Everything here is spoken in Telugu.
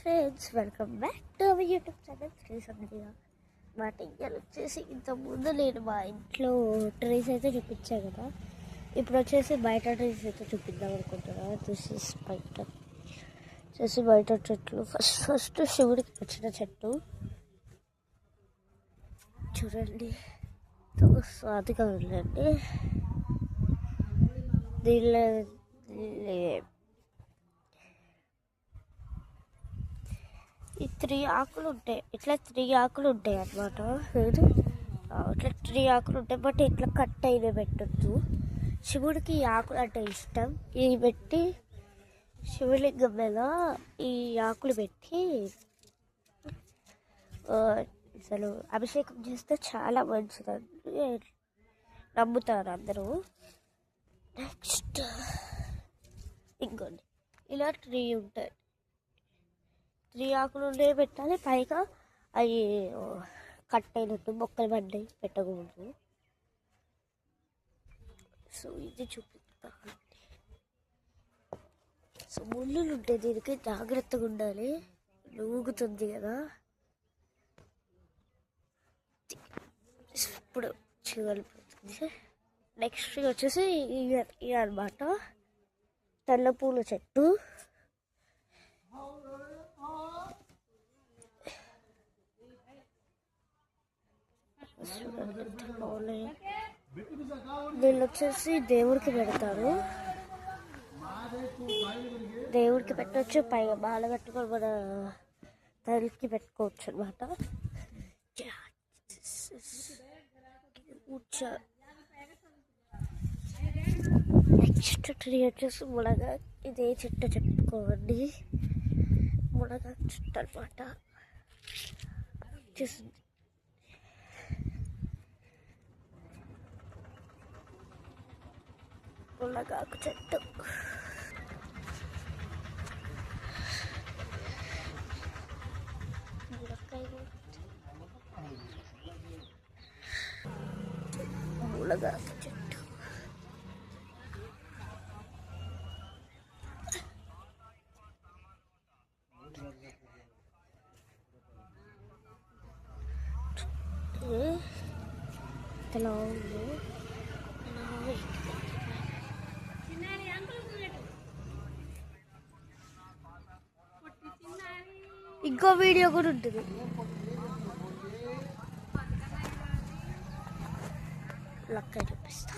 Friends, welcome back to our YouTube channel Shri Sandhya. మా టింగల్ వచ్చేసి ఇంతకుముందు నేను మా ఇంట్లో ట్రీస్ అయితే చూపించాను కదా. ఇప్పుడు వచ్చేసి బయట ట్రీస్ అయితే చూపిద్దాం అనుకుంటున్నాను. దిస్ ఇస్ బయట వచ్చేసి బయట చెట్లు. ఫస్ట్ శివుడికి వచ్చిన చెట్టు చూడండి, స్వాతిగా ఉందండి. దీనిలో ఈ 3 ఆకులు ఉంటాయి. ఇట్లా 3 ఆకులు ఉంటాయి అన్నమాట. ఇట్లా 3 ఆకులు ఉంటాయి, బట్ ఇట్లా కట్ అయిన పెట్టద్దు. శివుడికి ఈ ఆకులు అంటే ఇష్టం. ఇది పెట్టి శివలింగం మీద ఈ ఆకులు పెట్టి అసలు అభిషేకం చేస్తే చాలా మంచిదని నమ్ముతారు అందరూ. నెక్స్ట్ ఇంకోండి, ఇలా 3 ఉంటాయి. 3 ఆకులు పెట్టాలి. పైగా అవి కట్ అయినట్టు మొక్కలు పడ్డాయి పెట్టకూడదు. సో ఇది చూపిస్తాను. సో ముళ్ళులు ఉంటాయి, దీనికి జాగ్రత్తగా ఉండాలి. లూగుతుంది కదా. ఇప్పుడు చివరిపోతుంది. నెక్స్ట్ వచ్చేసి ఇది అన్నమాట, తెల్ల పూల చెట్టు. వీళ్ళు వచ్చేసి దేవుడికి పెడతారు. దేవుడికి పెట్టవచ్చు, పైగా బాల పెట్టుకొని మన తల్లికి పెట్టుకోవచ్చు అనమాట. నెక్స్ట్ ట్రీ వచ్చేసి మునగా. ఇదే చెట్టు చెప్పుకోండి, మునగా చెట్టు అనమాట. వచ్చేసింది మునగాకు చెట్టు. మునగాకు చెట్టు. ఎలా ఉంది? ఇంకో వీడియో కూడా ఉంటుంది. లక్క చూపిస్తా.